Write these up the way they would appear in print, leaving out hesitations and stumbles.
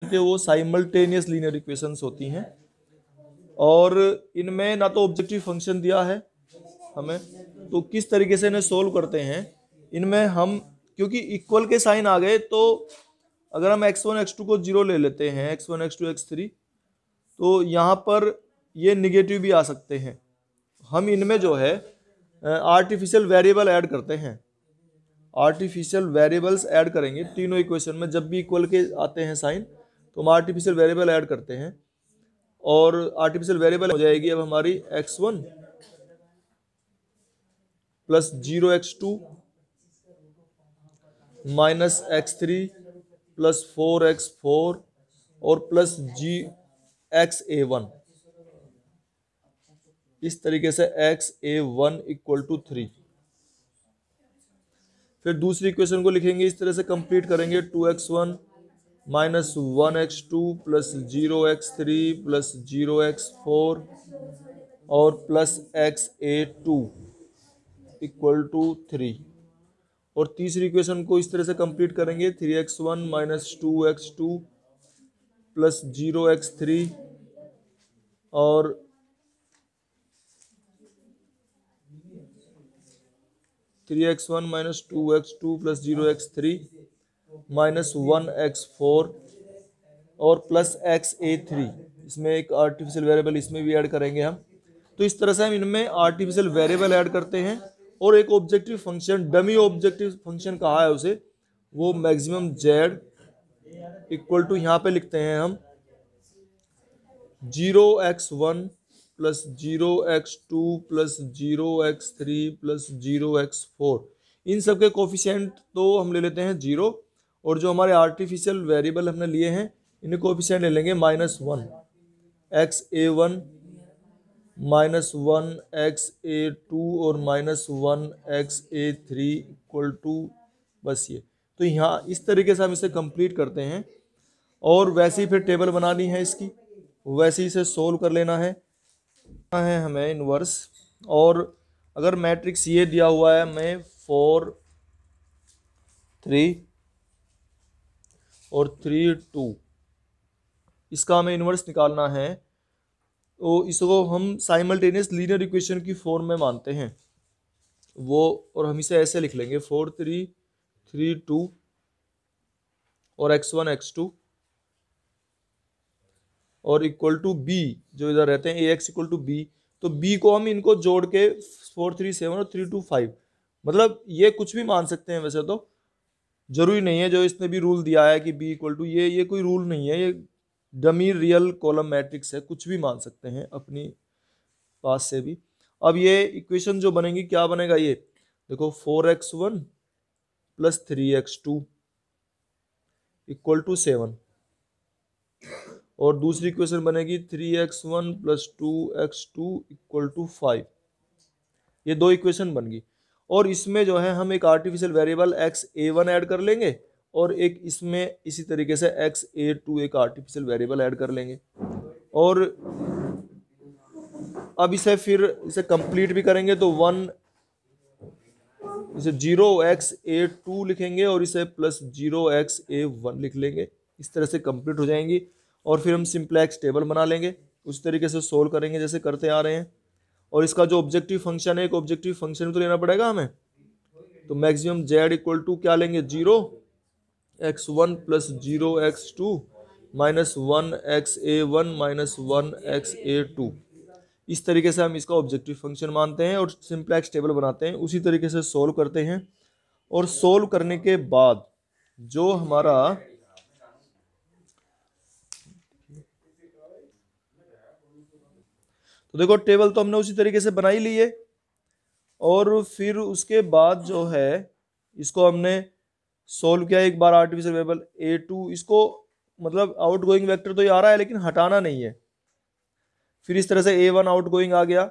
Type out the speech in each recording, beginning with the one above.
कि वो simultaneous linear equations होती हैं और इनमें ना तो ऑब्जेक्टिव फंक्शन दिया है हमें, तो किस तरीके से इन्हें सोल्व करते हैं। इनमें हम क्योंकि इक्वल के साइन आ गए तो अगर हम x1 x2 को 0 ले लेते हैं, x1 x2 x3, तो यहाँ पर ये निगेटिव भी आ सकते हैं। हम इनमें जो है आर्टिफिशियल वेरिएबल ऐड करते हैं, आर्टिफिशियल वेरिएबल्स ऐड करेंगे तीनों इक्वेशन में। जब भी इक्वल के आते हैं साइन तो हम आर्टिफिशियल वेरिएबल ऐड करते हैं और आर्टिफिशियल वेरिएबल हो जाएगी अब हमारी x1 plus 0x2 minus x3 plus 4x4 और प्लस xA1। इस तरीके से xA1 इक्वल टू 3। फिर दूसरी इक्वेशन को लिखेंगे इस तरह से, कंप्लीट करेंगे 2x1 minus 1x2 plus 0x3 plus 0x4 और प्लस xA2 इक्वल टू 3। और तीसरी इक्वेशन को इस तरह से कंप्लीट करेंगे 3x1 minus 2x2 plus 0x3 और 3x1 minus 2x2 plus 0x3 minus 1x4 और प्लस xA3। इसमें एक आर्टिफिशियल वेरिएबल इसमें भी ऐड करेंगे हम। तो इस तरह से हम इनमें आर्टिफिशियल वेरिएबल ऐड करते हैं और एक objective function, dummy objective function कहा है उसे, वो मैक्सिमम z इक्वल टू यहाँ पे लिखते हैं हम 0x1 plus 0x2 plus 0x3 plus 0x4। इन सब के कोफिशिएंट तो हम ले लेते हैं 0 और जो हमारे आर्टिफिशियल वेरिएबल हमने लिए हैं इन्हें कोफिशिएंट ले लेंगे -1 xA1 -1 xA2 और -1 xA3 इक्वल टू बस ये। तो यहाँ इस तरीके से हम इसे कंप्लीट करते हैं और वैसे ही फिर टेबल बनानी है इसकी, वैसे ही इसे सोल्व कर लेना है हमें इनवर्स। और अगर मैट्रिक्स ये दिया हुआ है हमें 4 3 और 3 2, इसका हमें इनवर्स निकालना है, तो इसको हम साइमल्टेनियस लीनियर इक्वेशन की फॉर्म में मानते हैं वो, और हम इसे ऐसे लिख लेंगे 4 3 3 2 और x1 x2 और इक्वल टू b, जो इधर रहते हैं ax इक्वल टू b। तो b को हम इनको जोड़ के 4 3 7 और 3 2 5, मतलब ये कुछ भी मान सकते हैं, वैसे तो जरूरी नहीं है जो इसने भी रूल दिया है कि b इक्वल टू ये कोई रूल नहीं है, ये डमी रियल कॉलम मैट्रिक्स है, कुछ भी मान सकते हैं अपनी पास से भी। अब ये इक्वेशन जो बनेगी क्या बनेगा, ये देखो 4x1 plus 3x2 equal to 7 और दूसरी इक्वेशन बनेगी 3x1 plus 2x2 equal to 5। ये दो इक्वेशन बन गई और इसमें जो है हम एक आर्टिफिशियल वेरिएबल xA1 ऐड कर लेंगे और एक इसमें इसी तरीके से xA2 एक आर्टिफिशियल वेरिएबल ऐड कर लेंगे। और अब इसे कंप्लीट भी करेंगे तो 0xA2 लिखेंगे और इसे प्लस 0xA1 लिख लेंगे। इस तरह से कंप्लीट हो जाएंगी और फिर हम सिंप्लेक्स टेबल बना लेंगे, उस तरीके से सोल्व करेंगे जैसे करते आ रहे हैं। और इसका जो ऑब्जेक्टिव फंक्शन है, एक ऑब्जेक्टिव फंक्शन तो लेना पड़ेगा हमें, तो मैक्सिमम z इक्वल टू क्या लेंगे 0x1 plus 0x2 minus 1xA1 minus 1xA2। इस तरीके से हम इसका ऑब्जेक्टिव फंक्शन मानते हैं और सिंप्लेक्स टेबल बनाते हैं, उसी तरीके से सोल्व करते हैं। और सोल्व करने के बाद जो हमारा तो देखो टेबल तो हमने उसी तरीके से बना ही ली है और फिर उसके बाद जो है इसको हमने सोल्व किया एक बार आर्टिफिशियल वेरिएबल A2, इसको मतलब आउटगोइंग वेक्टर तो ये आ रहा है लेकिन हटाना नहीं है। फिर इस तरह से A1 आउटगोइंग आ गया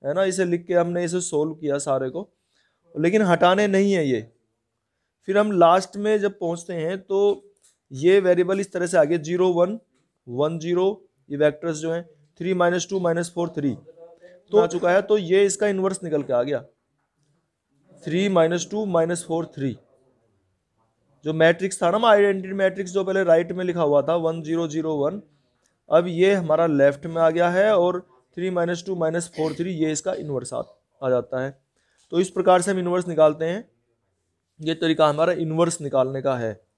है ना, इसे लिख के हमने इसे सोल्व किया सारे को, लेकिन हटाने नहीं है ये। फिर हम लास्ट में जब पहुंचते हैं तो ये वेरिएबल इस तरह से आ गया 0 1 1 0, ये वेक्टर्स जो हैं 3 -2 -4 3 तो आ चुका है, तो ये इसका इन्वर्स निकल के आ गया 3 -2 -4 3। जो मैट्रिक्स था ना, आइडेंटिटी मैट्रिक्स जो पहले राइट में लिखा हुआ था 1 0 0 1, अब ये हमारा लेफ्ट में आ गया है और 3 - 2 - 4 3 ये इसका इन्वर्स आ जाता है। तो इस प्रकार से हम इन्वर्स निकालते हैं। ये तरीका हमारा इन्वर्स निकालने का है।